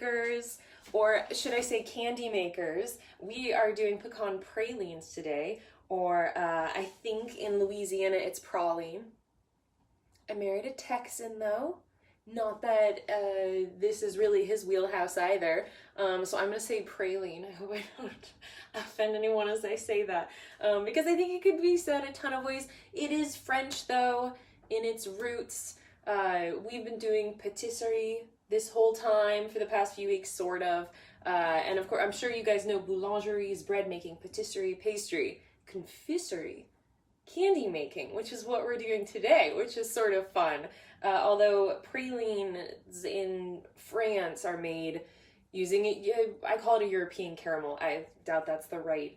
makers, or should I say candy makers. We are doing pecan pralines today, or I think in Louisiana it's praline. I married a Texan though. Not that this is really his wheelhouse either. So I'm gonna say praline. I hope I don't offend anyone as I say that. Because I think it could be said a ton of ways. It is French though, in its roots. We've been doing patisserie this whole time for the past few weeks, sort of. And of course, I'm sure you guys know boulangeries, bread making, patisserie, pastry, confiserie, candy making, which is what we're doing today, which is sort of fun. Although pralines in France are made using it, I call it a European caramel. I doubt that's the right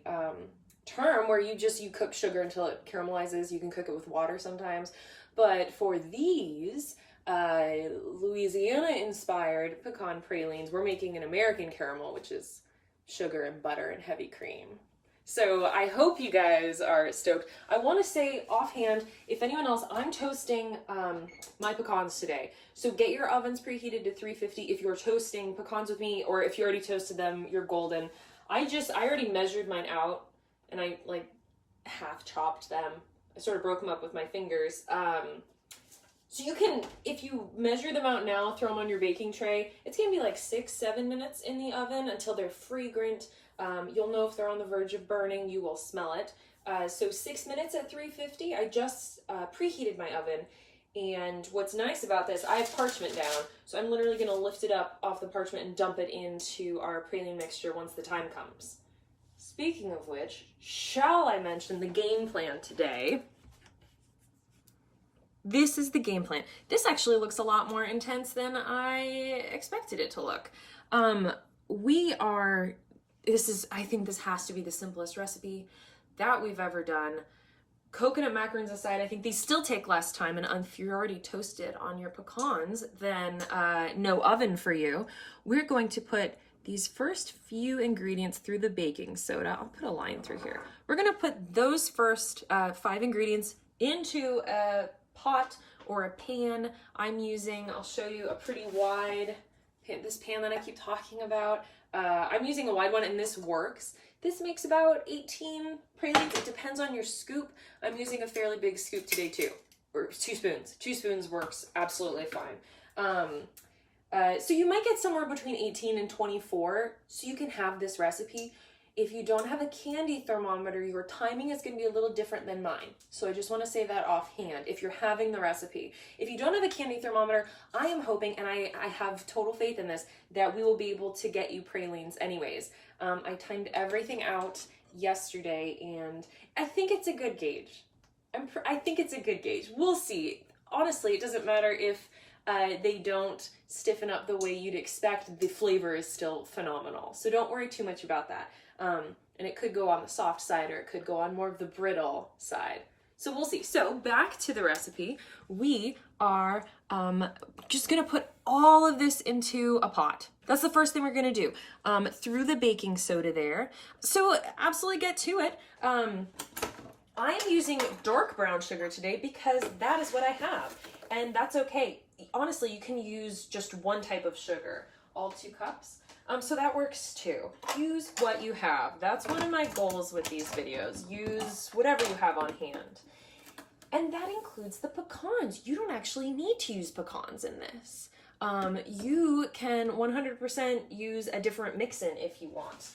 term, where you cook sugar until it caramelizes. You can cook it with water sometimes. But for these Louisiana-inspired pecan pralines, we're making an American caramel, which is sugar and butter and heavy cream. So I hope you guys are stoked. I want to say offhand, if anyone else, I'm toasting my pecans today. So get your ovens preheated to 350 if you're toasting pecans with me, or if you already toasted them, you're golden. I already measured mine out, and I like half chopped them. I sort of broke them up with my fingers. So you can, if you measure them out now, throw them on your baking tray, it's gonna be like 6-7 minutes in the oven until they're fragrant. You'll know if they're on the verge of burning, you will smell it. So 6 minutes at 350, I just preheated my oven. And what's nice about this, I have parchment down, so I'm literally gonna lift it up off the parchment and dump it into our praline mixture once the time comes. Speaking of which, shall I mention the game plan today? This is the game plan. This actually looks a lot more intense than I expected it to look. I think this has to be the simplest recipe that we've ever done. Coconut macaroons aside, I think these still take less time, and if you're already toasted on your pecans, then no oven for you. We're going to put these first few ingredients through the baking soda. I'll put a line through here. We're gonna put those first 5 ingredients into a pot or a pan. I'll show you a pretty wide pan, this pan that I keep talking about. I'm using a wide one, and this works. This makes about 18 pralines. It depends on your scoop. I'm using a fairly big scoop today too, or 2 spoons. 2 spoons works absolutely fine. So you might get somewhere between 18 and 24, so you can have this recipe. If you don't have a candy thermometer, your timing is going to be a little different than mine. So I just want to say that offhand, if you're having the recipe. If you don't have a candy thermometer, I am hoping, and I have total faith in this, that we will be able to get you pralines anyways. I timed everything out yesterday, and I think it's a good gauge. I think it's a good gauge. We'll see. Honestly, it doesn't matter if they don't stiffen up the way you'd expect. The flavor is still phenomenal. So don't worry too much about that. And it could go on the soft side, or it could go on more of the brittle side. So we'll see. So back to the recipe. We are just gonna put all of this into a pot. That's the first thing we're gonna do. Through the baking soda there. So absolutely get to it. I'm using dark brown sugar today because that is what I have. And that's okay. Honestly, you can use just one type of sugar, all 2 cups. So that works too. Use what you have. That's one of my goals with these videos. Use whatever you have on hand. And that includes the pecans. You don't actually need to use pecans in this. You can 100% use a different mix-in if you want.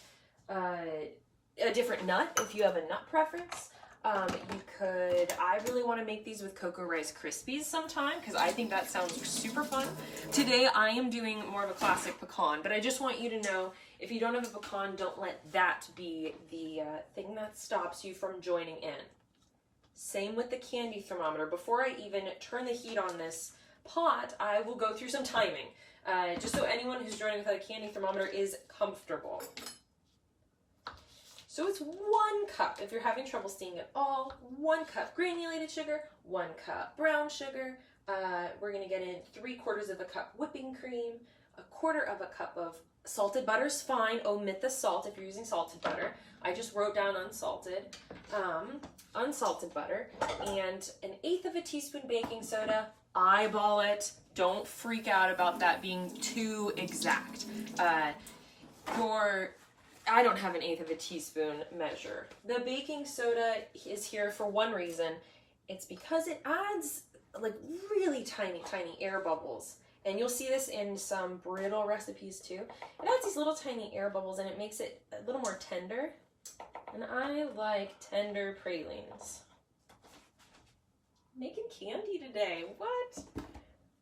A different nut if you have a nut preference. I really want to make these with Cocoa Rice Krispies sometime, because I think that sounds super fun. Today I am doing more of a classic pecan, but I just want you to know, if you don't have a pecan, don't let that be the thing that stops you from joining in. Same with the candy thermometer. Before I even turn the heat on this pot, I will go through some timing, just so anyone who's joining without a candy thermometer is comfortable. So it's 1 cup, if you're having trouble seeing it all, 1 cup granulated sugar, 1 cup brown sugar. We're gonna get in 3/4 of a cup whipping cream, 1/4 of a cup of salted butter's fine. Omit the salt if you're using salted butter. I just wrote down unsalted butter, and 1/8 of a teaspoon baking soda. Eyeball it. Don't freak out about that being too exact. I don't have 1/8 of a teaspoon measure. The baking soda is here for one reason. It's because it adds like really tiny air bubbles. And you'll see this in some brittle recipes too. It adds these little tiny air bubbles and it makes it a little more tender. And I like tender pralines. Making candy today, what?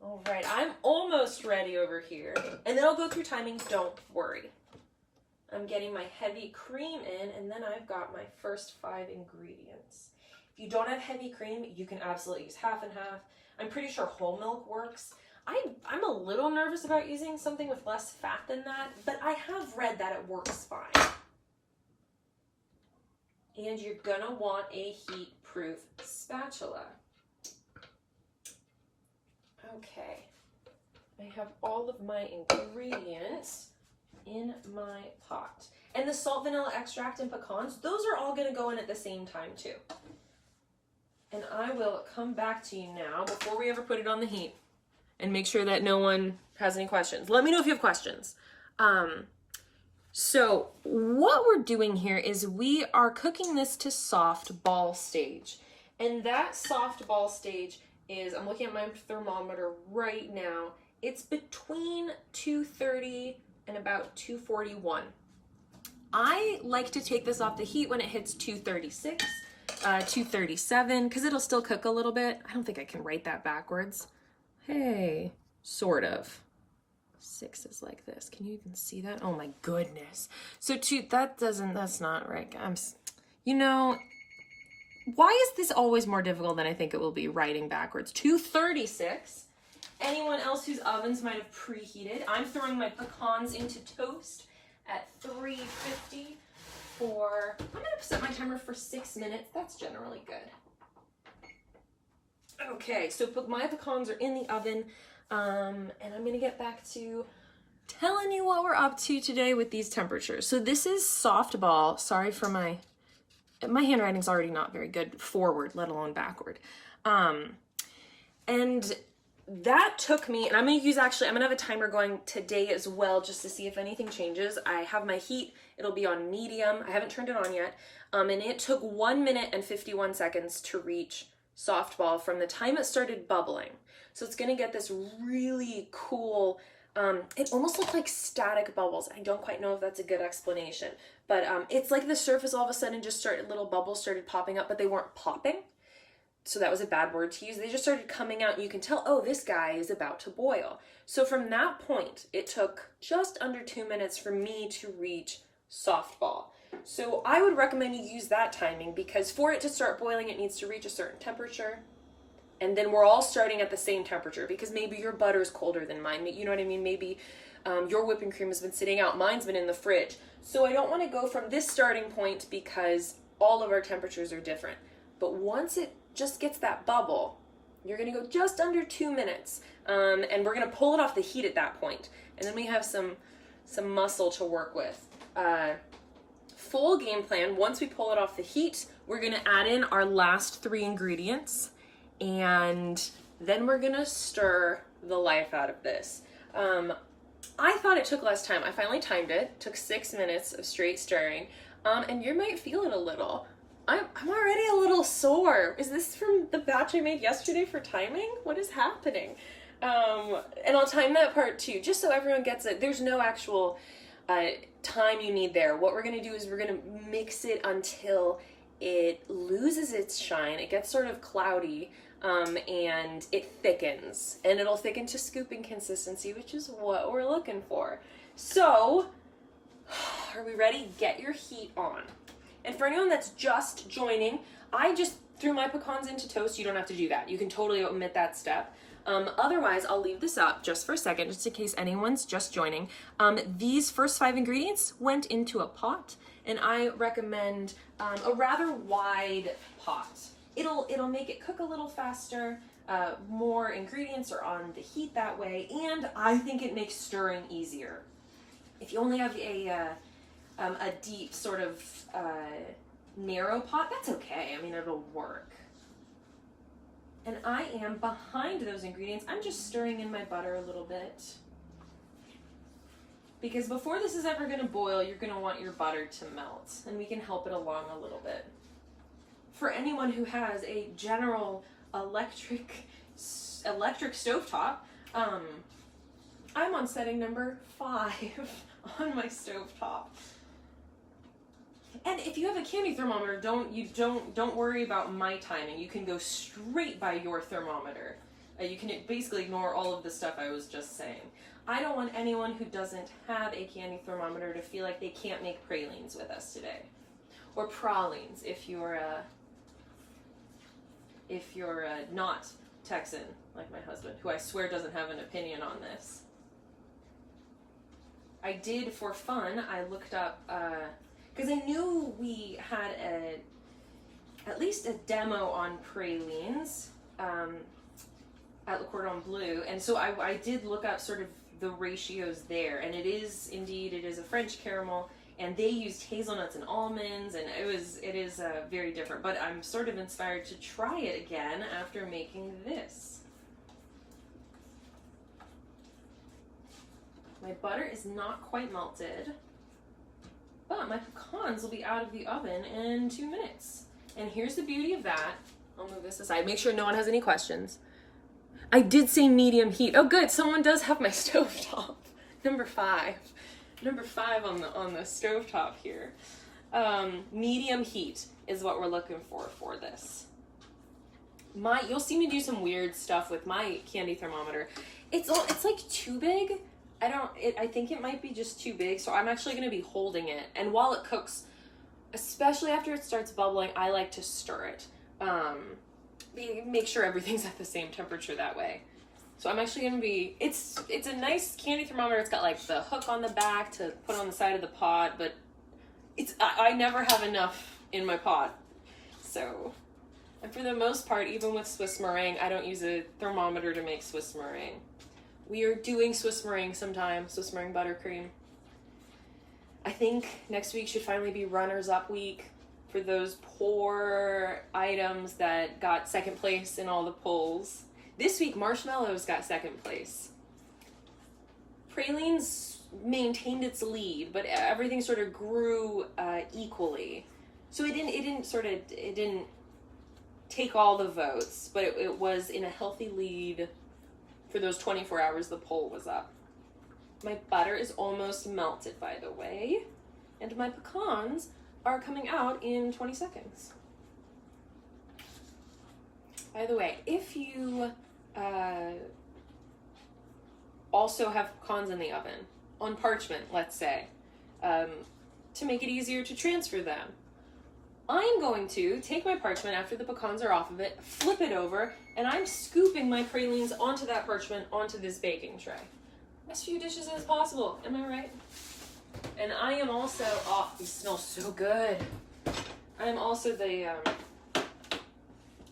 All right, I'm almost ready over here. And then I'll go through timing, don't worry. I'm getting my heavy cream in, and then I've got my first 5 ingredients. If you don't have heavy cream, you can absolutely use half and half. I'm pretty sure whole milk works. I'm a little nervous about using something with less fat than that, but I have read that it works fine. And you're gonna want a heat-proof spatula. Okay, I have all of my ingredients in my pot. And the salt, vanilla extract, and pecans, those are all gonna go in at the same time too. And I will come back to you now before we ever put it on the heat and make sure that no one has any questions. Let me know if you have questions. So what we're doing here is we are cooking this to soft ball stage. And that soft ball stage is, I'm looking at my thermometer right now, it's between 230 and about 241. I like to take this off the heat when it hits 236, 237, because it'll still cook a little bit. I don't think I can write that backwards. Hey, sort of. 6 is like this. Can you even see that? Oh my goodness. So that's not right. You know, why is this always more difficult than I think it will be writing backwards? 236. Anyone else whose ovens might have preheated? I'm throwing my pecans into toast at 350 for, I'm gonna set my timer for 6 minutes. That's generally good. Okay, so my pecans are in the oven, and I'm gonna get back to telling you what we're up to today with these temperatures. So this is soft ball. Sorry for my handwriting's already not very good forward, let alone backward. And that took me, and I'm gonna have a timer going today as well just to see if anything changes. I have my heat, it'll be on medium. I haven't turned it on yet. And it took 1 minute and 51 seconds to reach soft ball from the time it started bubbling. So it's gonna get this really cool, it almost looked like static bubbles. I don't quite know if that's a good explanation, but it's like the surface all of a sudden just little bubbles started popping up, but they weren't popping. So that was a bad word to use. They just started coming out and you can tell, oh, this guy is about to boil. So from that point, it took just under 2 minutes for me to reach soft ball. So I would recommend you use that timing because for it to start boiling, it needs to reach a certain temperature. And then we're all starting at the same temperature because maybe your butter's colder than mine. You know what I mean? Maybe your whipping cream has been sitting out. Mine's been in the fridge. So I don't want to go from this starting point because all of our temperatures are different. But once it just gets that bubble, you're going to go just under 2 minutes. And we're going to pull it off the heat at that point. And then we have some muscle to work with. Full game plan, once we pull it off the heat, we're going to add in our last 3 ingredients. And then we're going to stir the life out of this. I thought it took less time. I finally timed it. It took 6 minutes of straight stirring. And you might feel it a little. I'm already a little sore. Is this from the batch I made yesterday for timing? What is happening? And I'll time that part too, just so everyone gets it. There's no actual time you need there. What we're gonna do is we're gonna mix it until it loses its shine. It gets sort of cloudy, and it thickens. And it'll thicken to scooping consistency, which is what we're looking for. So, are we ready? Get your heat on. And for anyone that's just joining, I just threw my pecans into toast. You don't have to do that. You can totally omit that step. Otherwise, I'll leave this up just for a second, just in case anyone's just joining. These first 5 ingredients went into a pot, and I recommend a rather wide pot. It'll make it cook a little faster. more ingredients are on the heat that way, and I think it makes stirring easier. If you only have a deep sort of narrow pot, that's okay. I mean, it'll work. And I am behind those ingredients. I'm just stirring in my butter a little bit. Because before this is ever going to boil, you're going to want your butter to melt. And we can help it along a little bit. For anyone who has a general electric stovetop, I'm on setting number 5 on my stovetop. And if you have a candy thermometer, don't worry about my timing. You can go straight by your thermometer. You can basically ignore all of the stuff I was just saying. I don't want anyone who doesn't have a candy thermometer to feel like they can't make pralines with us today, or pralines if you're not Texan like my husband, who I swear doesn't have an opinion on this. I did, for fun, I looked up, because I knew we had at least a demo on pralines at Le Cordon Bleu, and so I did look up sort of the ratios there, and it is a French caramel, and they used hazelnuts and almonds, and it is very different, but I'm sort of inspired to try it again after making this. My butter is not quite melted, but my pecans will be out of the oven in 2 minutes. And here's the beauty of that. I'll move this aside. Make sure no one has any questions. I did say medium heat. Oh good, someone does have my stovetop. Number 5. Number 5 on the stovetop here. Medium heat is what we're looking for this. You'll see me do some weird stuff with my candy thermometer. It's like too big. I think it might be just too big, so I'm actually going to be holding it. And while it cooks, especially after it starts bubbling, I like to stir it. Make sure everything's at the same temperature that way. So I'm actually going to be, it's a nice candy thermometer. It's got like the hook on the back to put on the side of the pot, but I never have enough in my pot. So, and for the most part, even with Swiss meringue, I don't use a thermometer to make Swiss meringue. We are doing Swiss meringue sometime, Swiss meringue buttercream. I think next week should finally be runners up week for those poor items that got second place in all the polls. This week, marshmallows got second place. Pralines maintained its lead, but everything sort of grew equally. So it didn't take all the votes, but it was in a healthy lead. For those 24 hours the poll was up. My butter is almost melted, by the way, and my pecans are coming out in 20 seconds. By the way, if you also have pecans in the oven, on parchment, let's say, to make it easier to transfer them, I'm going to take my parchment after the pecans are off of it, flip it over, and I'm scooping my pralines onto that parchment, onto this baking tray. As few dishes as possible, am I right? And I am also, oh, these smell so good. I am also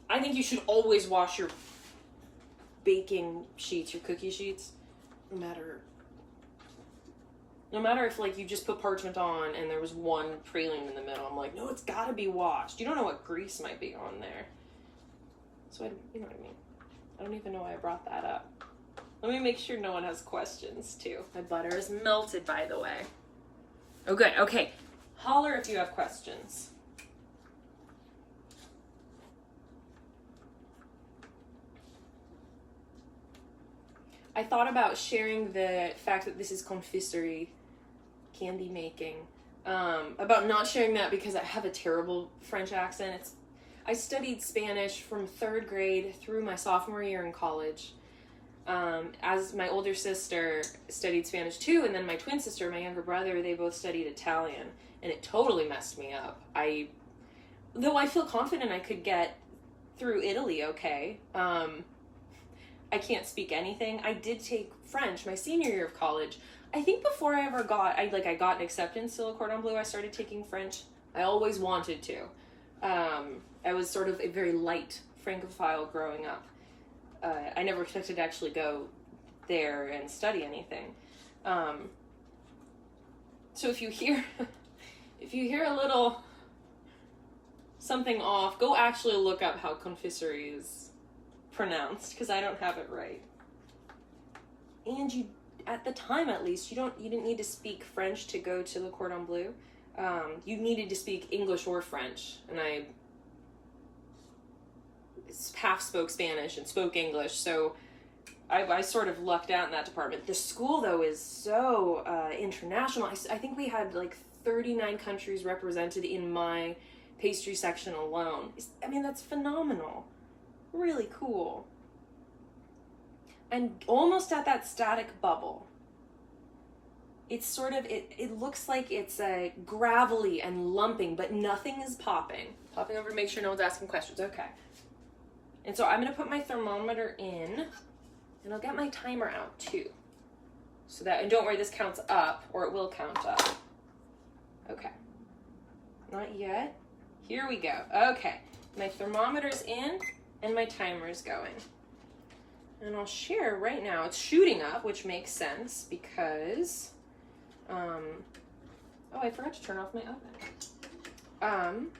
I think you should always wash your baking sheets, your cookie sheets, no matter if like you just put parchment on and there was one praline in the middle. I'm like, no, it's gotta be washed. You don't know what grease might be on there. So you know what I mean. I don't even know why I brought that up. Let me make sure no one has questions too. My butter is melted, by the way. Oh good, okay. Holler if you have questions. I thought about sharing the fact that this is confiserie, candy making, about not sharing that because I have a terrible French accent. I studied Spanish from 3rd grade through my sophomore year in college. As my older sister studied Spanish too, and then my twin sister, my younger brother, they both studied Italian, and it totally messed me up. Though I feel confident I could get through Italy okay. I can't speak anything. I did take French my senior year of college. I think before I ever got an acceptance to Le Cordon Bleu, I started taking French. I always wanted to. I was sort of a very light Francophile growing up. I never expected to actually go there and study anything. So if you hear a little something off, go actually look up how confiserie is pronounced, because I don't have it right. And you, at the time at least, you didn't need to speak French to go to Le Cordon Bleu. You needed to speak English or French, and I half spoke Spanish and spoke English, so I sort of lucked out in that department. The school, though, is so international. I think we had like 39 countries represented in my pastry section alone. I mean, that's phenomenal. Really cool. And almost at that static bubble. It's sort of, it looks like it's gravelly and lumping, but nothing is popping. Popping over to make sure no one's asking questions. Okay. And so I'm going to put my thermometer in, and I'll get my timer out too. So that, and don't worry, this counts up, or it will count up. Okay. Not yet. Here we go. Okay. My thermometer's in, and my timer's going. And I'll share right now. It's shooting up, which makes sense because, oh, I forgot to turn off my oven.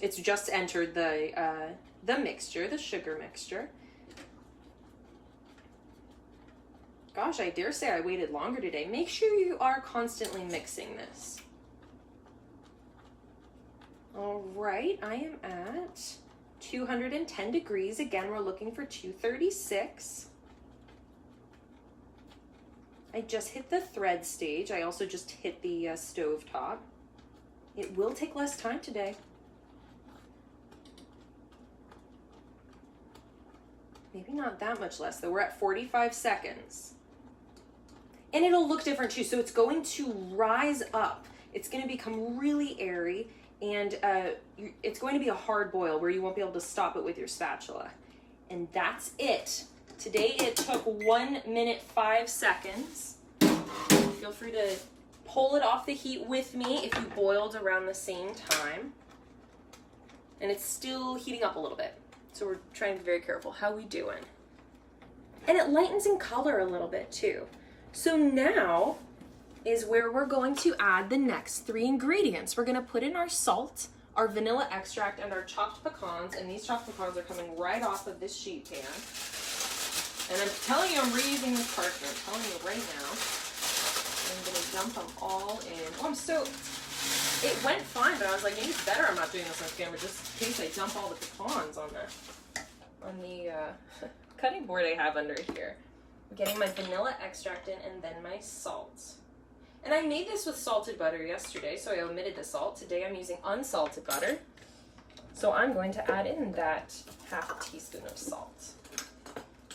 It's just entered the mixture, the sugar mixture. Gosh, I dare say I waited longer today. Make sure you are constantly mixing this. All right, I am at 210 degrees. Again, we're looking for 236. I just hit the thread stage. I also just hit the stove top. It will take less time today. Maybe not that much less, though. We're at 45 seconds. And it'll look different, too. So it's going to rise up. It's going to become really airy. And it's going to be a hard boil where you won't be able to stop it with your spatula. And that's it. Today it took 1 minute 5 seconds. Feel free to pull it off the heat with me if you boiled around the same time. And it's still heating up a little bit. So we're trying to be very careful. How we doing? And it lightens in color a little bit too. So now is where we're going to add the next 3 ingredients. We're gonna put in our salt, our vanilla extract, and our chopped pecans, and these chopped pecans are coming right off of this sheet pan. And I'm telling you, I'm reusing this parchment. I'm telling you right now. I'm gonna dump them all in. Oh, I'm stoked. It went fine, but I was like, maybe it's better I'm not doing this on camera, just in case I dump all the pecans on the cutting board I have under here. I'm getting my vanilla extract in, and then my salt. And I made this with salted butter yesterday, so I omitted the salt. Today I'm using unsalted butter. So I'm going to add in that half teaspoon of salt.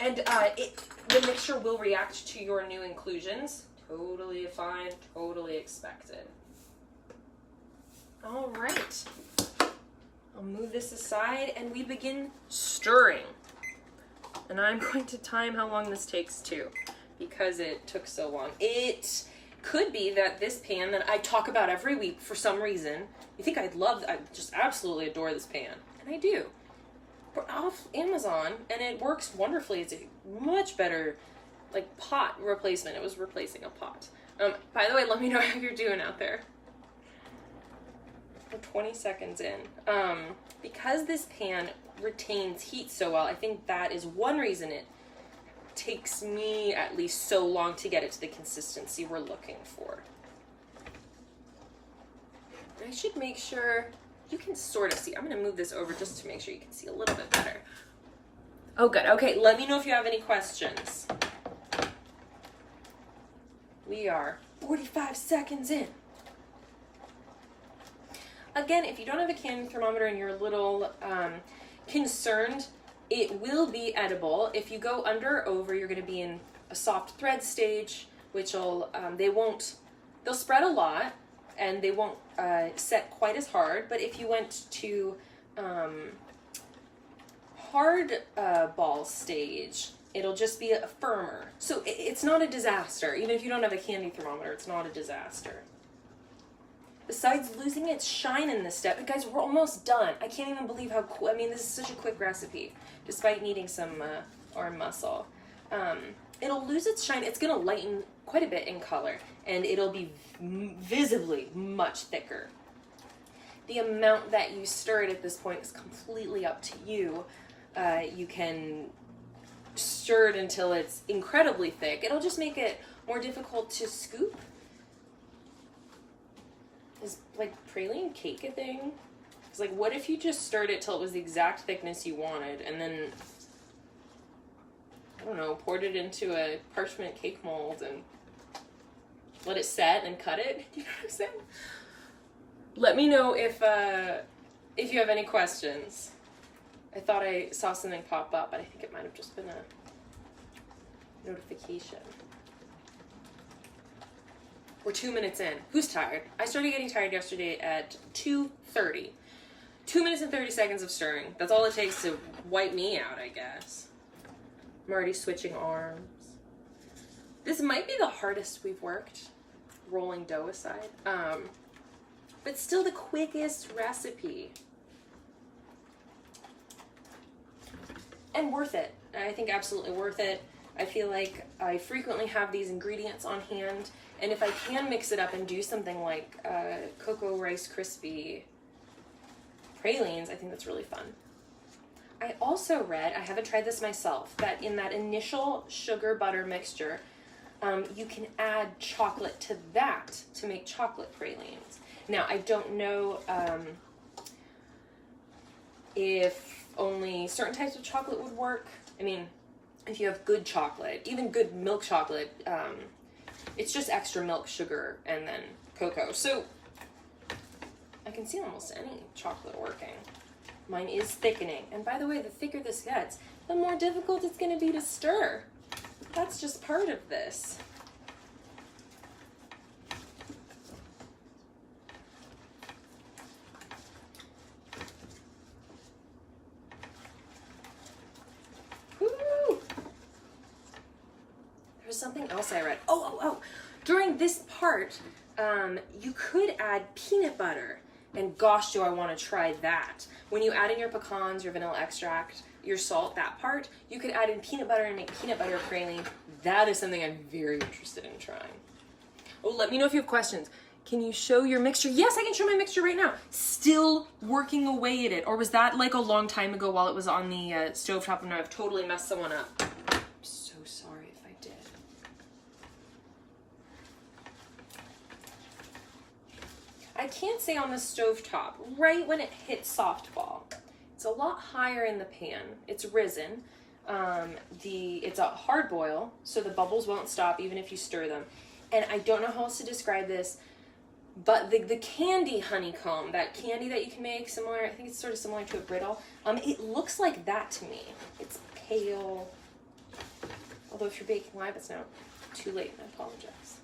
And the mixture will react to your new inclusions. Totally fine, totally expected. All right. I'll move this aside and we begin stirring. And I'm going to time how long this takes too, because it took so long. It could be that this pan that I talk about every week for some reason, you think I just absolutely adore this pan. And I do. We're off Amazon and it works wonderfully. It's a much better like pot replacement. It was replacing a pot. By the way, let me know how you're doing out there. We're 20 seconds in. Because this pan retains heat so well, I think that is one reason it takes me at least so long to get it to the consistency we're looking for. I should make sure you can sort of see. I'm going to move this over just to make sure you can see a little bit better. Oh, good. Okay, let me know if you have any questions. We are 45 seconds in. Again, if you don't have a canning thermometer and you're a little concerned, it will be edible. If you go under or over, you're going to be in a soft thread stage, which will, they'll spread a lot and they won't set quite as hard. But if you went to hard ball stage, it'll just be firmer. So it's not a disaster. Even if you don't have a candy thermometer, it's not a disaster. Besides losing its shine in this step, guys, we're almost done. I can't even believe how quick. I mean, this is such a quick recipe, despite needing some or mussel. It'll lose its shine. It's going to lighten quite a bit in color, and it'll be visibly much thicker. The amount that you stir it at this point is completely up to you. You can stir it until it's incredibly thick. It'll just make it more difficult to scoop. Is like praline cake a thing? It's like, what if you just stirred it till it was the exact thickness you wanted, and then, I don't know, poured it into a parchment cake mold and let it set and cut it? You know what I'm saying? Let me know if you have any questions. I thought I saw something pop up, but I think it might have just been a notification. We're 2 minutes in. Who's tired? I started getting tired yesterday at 2:30. 2 minutes and 30 seconds of stirring. That's all it takes to wipe me out, I guess. I'm already switching arms. This might be the hardest we've worked, rolling dough aside. But still the quickest recipe. And worth it. I think absolutely worth it. I feel like I frequently have these ingredients on hand, and if I can mix it up and do something like Cocoa Rice Crispy pralines, I think that's really fun. I also read, I haven't tried this myself, that in that initial sugar butter mixture, you can add chocolate to that to make chocolate pralines. Now, I don't know if only certain types of chocolate would work. I mean, if you have good chocolate, even good milk chocolate, it's just extra milk, sugar, and then cocoa. So I can see almost any chocolate working. Mine is thickening. And by the way, the thicker this gets, the more difficult it's going to be to stir. That's just part of this. Something else I read. Oh. During this part, you could add peanut butter. And gosh, do I want to try that. When you add in your pecans, your vanilla extract, your salt, that part, you could add in peanut butter and make peanut butter praline. That is something I'm very interested in trying. Oh, let me know if you have questions. Can you show your mixture? Yes, I can show my mixture right now. Still working away at it. Or was that like a long time ago while it was on the stovetop and I've totally messed someone up? I can't say on the stovetop, right when it hits softball. It's a lot higher in the pan. It's risen. It's a hard boil, so the bubbles won't stop even if you stir them. And I don't know how else to describe this, but the candy honeycomb, that candy that you can make similar, I think it's sort of similar to a brittle, it looks like that to me. It's pale. Although if you're baking live, it's now too late, I apologize.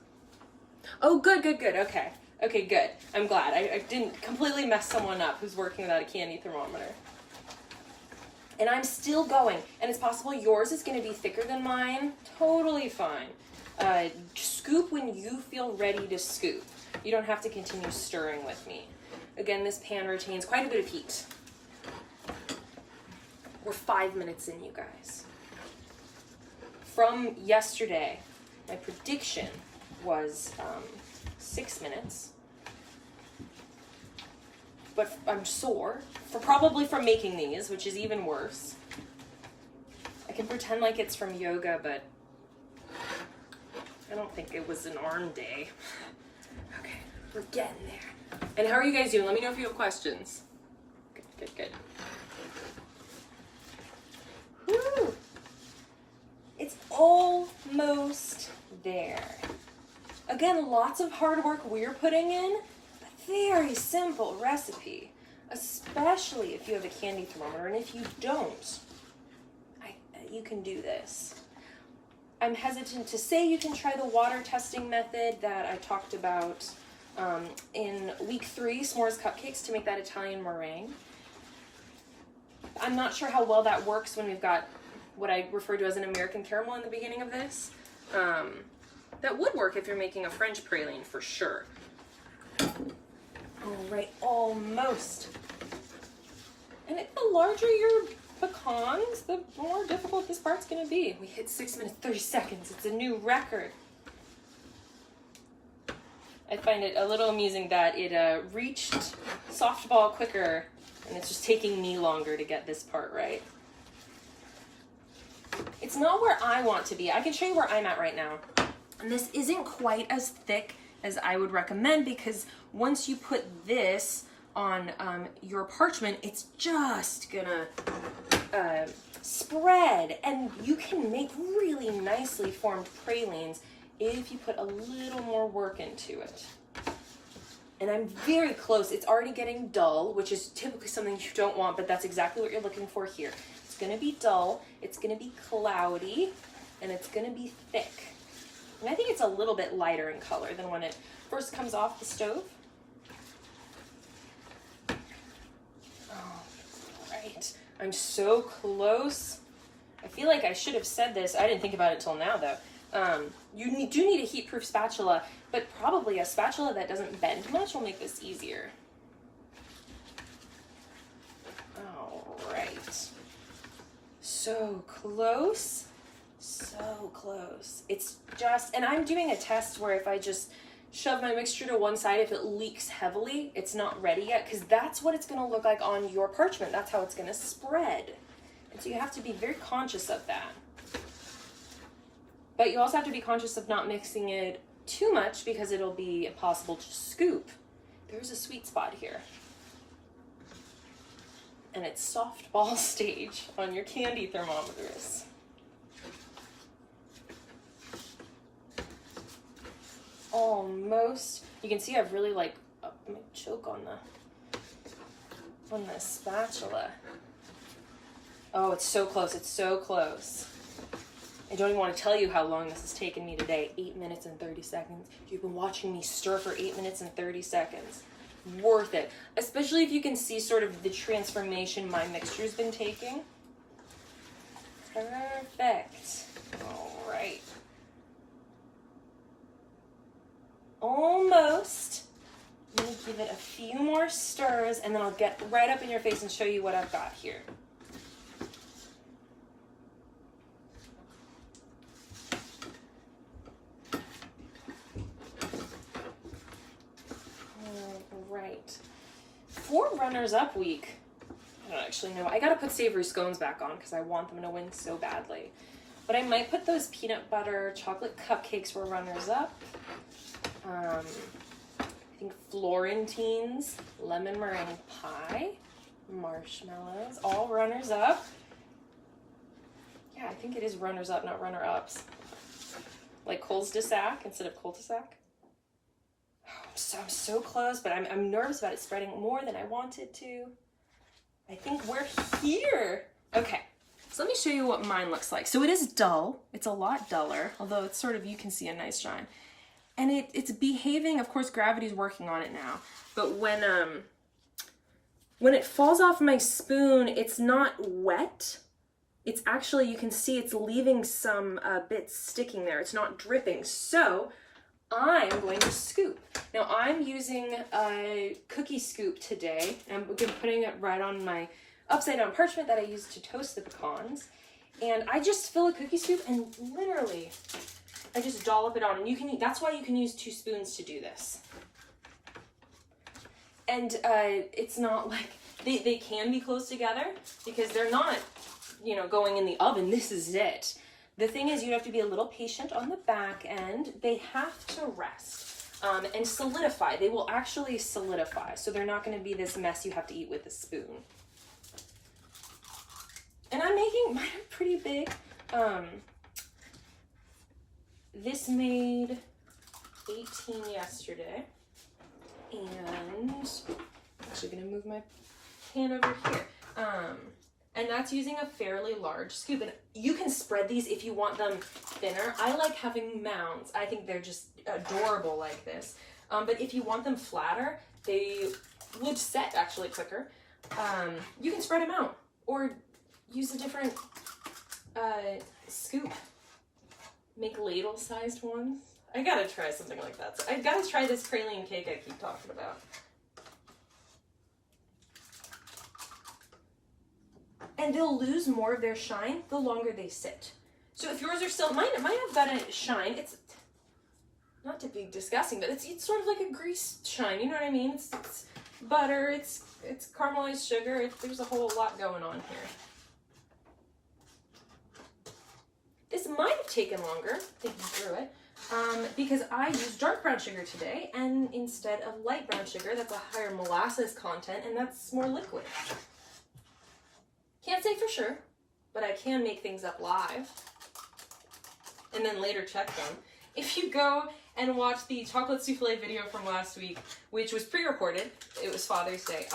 Oh, good, okay. Okay, good. I'm glad. I didn't completely mess someone up who's working without a candy thermometer. And I'm still going. And it's possible yours is going to be thicker than mine. Totally fine. Scoop when you feel ready to scoop. You don't have to continue stirring with me. Again, this pan retains quite a bit of heat. We're 5 minutes in, you guys. From yesterday, my prediction was 6 minutes, but I'm sore, probably from making these, which is even worse. I can pretend like it's from yoga, but I don't think it was an arm day. Okay, we're getting there. And how are you guys doing? Let me know if you have questions. Good. Woo! It's almost there. Again, lots of hard work we're putting in, but very simple recipe, especially if you have a candy thermometer, and if you don't, you can do this. I'm hesitant to say you can try the water testing method that I talked about in week 3, s'mores cupcakes, to make that Italian meringue. I'm not sure how well that works when we've got what I refer to as an American caramel in the beginning of this. That would work if you're making a French praline, for sure. All right, almost. And the larger your pecans, the more difficult this part's gonna be. We hit 6 minutes, 30 seconds. It's a new record. I find it a little amusing that it reached softball quicker, and it's just taking me longer to get this part right. It's not where I want to be. I can show you where I'm at right now. And this isn't quite as thick as I would recommend, because once you put this on your parchment, it's just gonna spread, and you can make really nicely formed pralines if you put a little more work into it. And I'm very close. It's already getting dull, which is typically something you don't want, but that's exactly what you're looking for here. It's gonna be dull, it's gonna be cloudy, and it's gonna be thick. And I think it's a little bit lighter in color than when it first comes off the stove. Oh, right. I'm so close. I feel like I should have said this. I didn't think about it till now, though. You do need a heat-proof spatula, but probably a spatula that doesn't bend much will make this easier. All right. So close. So close. It's just, and I'm doing a test where if I just shove my mixture to one side, if it leaks heavily, it's not ready yet, because that's what it's going to look like on your parchment. That's how it's going to spread. And so you have to be very conscious of that. But you also have to be conscious of not mixing it too much, because it'll be impossible to scoop. There's a sweet spot here. And it's softball stage on your candy thermometers. Almost. You can see I've really like upped my choke on the spatula. Oh, it's so close. It's so close. I don't even want to tell you how long this has taken me today. 8 minutes and 30 seconds. You've been watching me stir for 8 minutes and 30 seconds. Worth it. Especially if you can see sort of the transformation my mixture's been taking. Perfect. All right. Almost. I'm going to give it a few more stirs, and then I'll get right up in your face and show you what I've got here. Right. For runners-up week, I don't actually know. I gotta put savory scones back on because I want them to win so badly. But I might put those peanut butter chocolate cupcakes for runners-up. I think Florentines, lemon meringue pie, marshmallows, all runners-up. Yeah, I think it is runners-up, not runner-ups. Like cul-de-sac instead of cul-de-sac. I'm so close, but I'm nervous about it spreading more than I wanted to. I think we're here. Okay, so let me show you what mine looks like. So it is dull. It's a lot duller, although it's sort of, you can see a nice shine. And it's behaving, of course, gravity's working on it now. But when it falls off my spoon, it's not wet. It's actually, you can see it's leaving some bits sticking there. It's not dripping. So I'm going to scoop. Now I'm using a cookie scoop today. I'm putting it right on my upside down parchment that I use to toast the pecans. And I just fill a cookie scoop and literally I just dollop it on. And you can, that's why you can use 2 spoons to do this. And it's not like, they can be close together because they're not, you know, going in the oven. This is it. The thing is, you have to be a little patient on the back end. They have to rest and solidify. They will actually solidify. So they're not going to be this mess you have to eat with a spoon. And I'm making, mine are pretty big. This made 18 yesterday. And I'm actually going to move my pan over here. And that's using a fairly large scoop. And you can spread these if you want them thinner. I like having mounds. I think they're just adorable like this. But if you want them flatter, they would set actually quicker. You can spread them out or use a different scoop. Make ladle-sized ones. I gotta try something like that. So I gotta try this praline cake I keep talking about. and they'll lose more of their shine the longer they sit. So if yours are still, mine have got a shine. It's not to be disgusting, but it's sort of like a grease shine. You know what I mean? It's butter. It's caramelized sugar. There's a whole lot going on here. This might have taken longer thinking through it. Because I used dark brown sugar today, and instead of light brown sugar, that's a higher molasses content, and that's more liquid. Can't say for sure, but I can make things up live, and then later check them. If you go and watch the chocolate souffle video from last week, which was pre-recorded, it was Father's Day,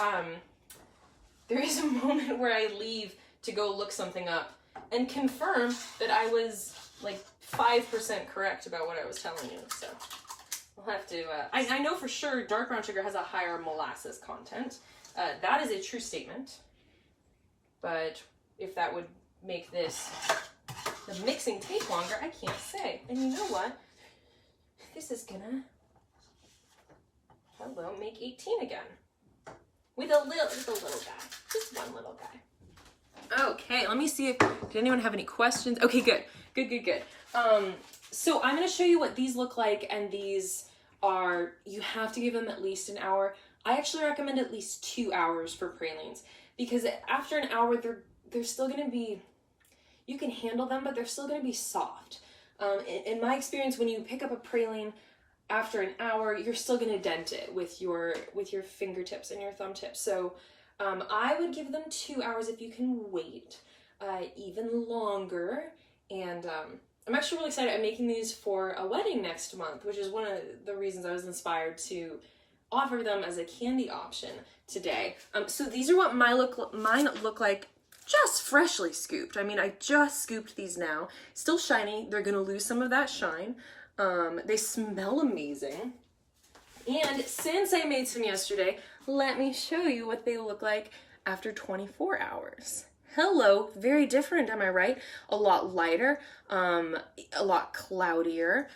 there is a moment where I leave to go look something up and confirm that I was like 5% correct about what I was telling you. So we'll have to, I know for sure dark brown sugar has a higher molasses content. That is a true statement. But if that would make the mixing take longer, I can't say. And you know what? This is gonna, make 18 again. With a little guy. Just one little guy. Okay, let me see if, did anyone have any questions? Okay, good. Good. So I'm going to show you what these look like, and these are, you have to give them at least an hour. I actually recommend at least 2 hours for pralines, because after an hour, they're still going to be, you can handle them, but they're still going to be soft. In my experience, when you pick up a praline after an hour, you're still going to dent it with your fingertips and your thumb tips. So I would give them 2 hours if you can wait even longer. And I'm actually really excited. I'm making these for a wedding next month, which is one of the reasons I was inspired to offer them as a candy option today. So these are what mine look like, just freshly scooped. I mean, I just scooped these now. Still shiny. They're going to lose some of that shine. They smell amazing. And since I made some yesterday, let me show you what they look like after 24 hours. Hello, very different, am I right? A lot lighter, a lot cloudier.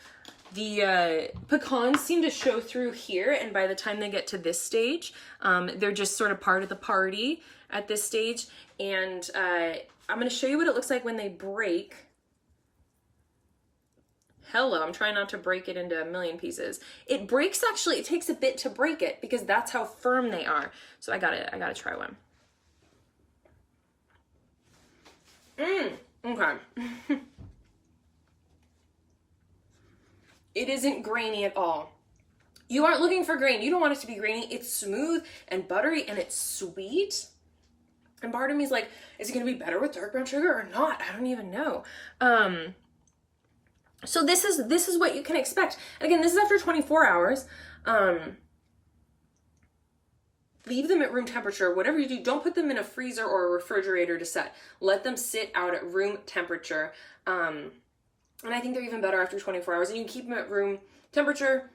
The pecans seem to show through here, and by the time they get to this stage, they're just sort of part of the party at this stage. And I'm going to show you what it looks like when they break. Hello, I'm trying not to break it into a million pieces. It breaks, actually, it takes a bit to break it because that's how firm they are. So I gotta try one. Okay. It isn't grainy at all. You aren't looking for grain. You don't want it to be grainy. It's smooth and buttery and it's sweet. And part of me is like, is it gonna be better with dark brown sugar or not? I don't even know. So this is what you can expect. And again, this is after 24 hours. Leave them at room temperature. Whatever you do, don't put them in a freezer or a refrigerator to set. Let them sit out at room temperature. And I think they're even better after 24 hours. And you can keep them at room temperature.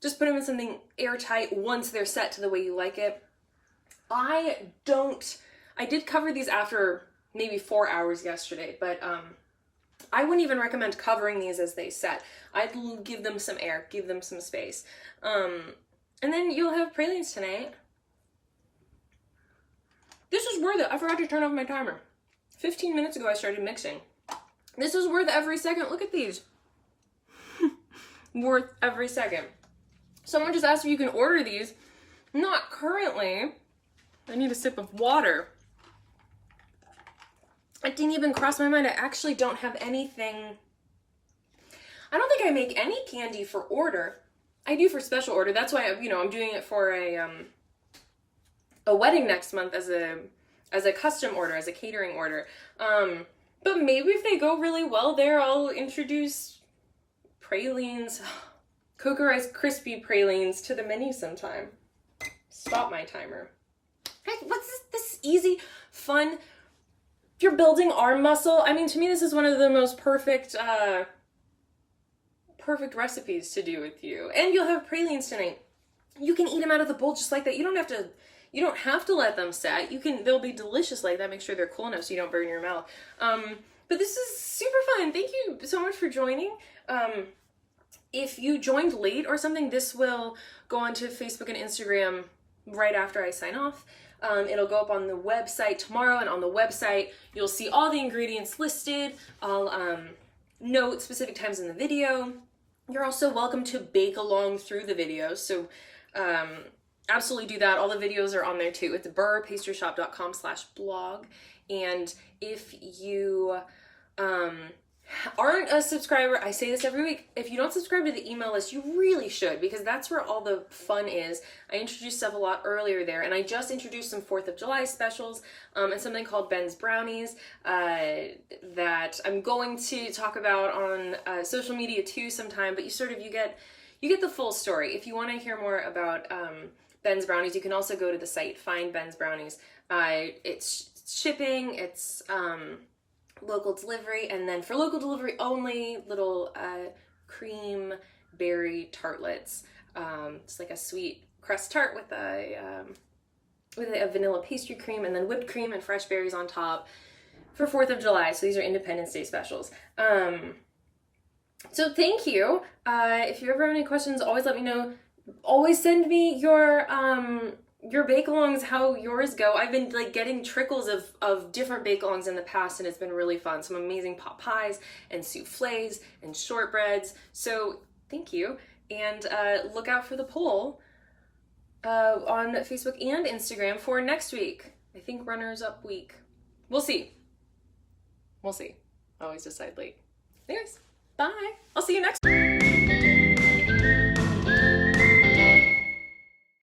Just put them in something airtight once they're set to the way you like it. I did cover these after maybe 4 hours yesterday, but I wouldn't even recommend covering these as they set. I'd give them some air, give them some space. And then you'll have pralines tonight. This is worth it. I forgot to turn off my timer. 15 minutes ago I started mixing. This is worth every second. Look at these. Worth every second. Someone just asked if you can order these. Not currently. I need a sip of water. It didn't even cross my mind. I actually don't have anything. I don't think I make any candy for order. I do for special order. That's why, I'm doing it for a wedding next month as a custom order, as a catering order. But maybe if they go really well there, I'll introduce pralines, Cocoa Rice Crispy pralines to the menu sometime. Stop my timer. Hey, what's this easy, fun, if you're building arm muscle, I mean, to me, this is one of the most perfect recipes to do with you. And you'll have pralines tonight. You can eat them out of the bowl just like that. You don't have to let them set. They'll be delicious like that. Make sure they're cool enough so you don't burn your mouth. But this is super fun. Thank you so much for joining. If you joined late or something, this will go onto Facebook and Instagram right after I sign off. It'll go up on the website tomorrow, and on the website you'll see all the ingredients listed. I'll note specific times in the video. You're also welcome to bake along through the videos, so absolutely do that. All the videos are on there too. It's beurrepastryshop.com/blog. And if you aren't a subscriber, I say this every week, if you don't subscribe to the email list, you really should, because that's where all the fun is. I introduced stuff a lot earlier there, and I just introduced some 4th of July specials and something called Ben's Brownies that I'm going to talk about on social media too sometime, but you get the full story. If you want to hear more about Ben's Brownies, you can also go to the site, find Ben's Brownies. It's shipping, it's local delivery, and then for local delivery only, little cream berry tartlets. It's like a sweet crust tart with a vanilla pastry cream, and then whipped cream and fresh berries on top for 4th of July. So these are Independence Day specials. So thank you. If you ever have any questions, always let me know. Always send me your bake-alongs, how yours go. I've been like getting trickles of different bake-alongs in the past, and it's been really fun. Some amazing pot pies and souffles and shortbreads. So thank you, and look out for the poll on Facebook and Instagram for next week. I think runners-up week. We'll see. I always decide late. Anyways, bye.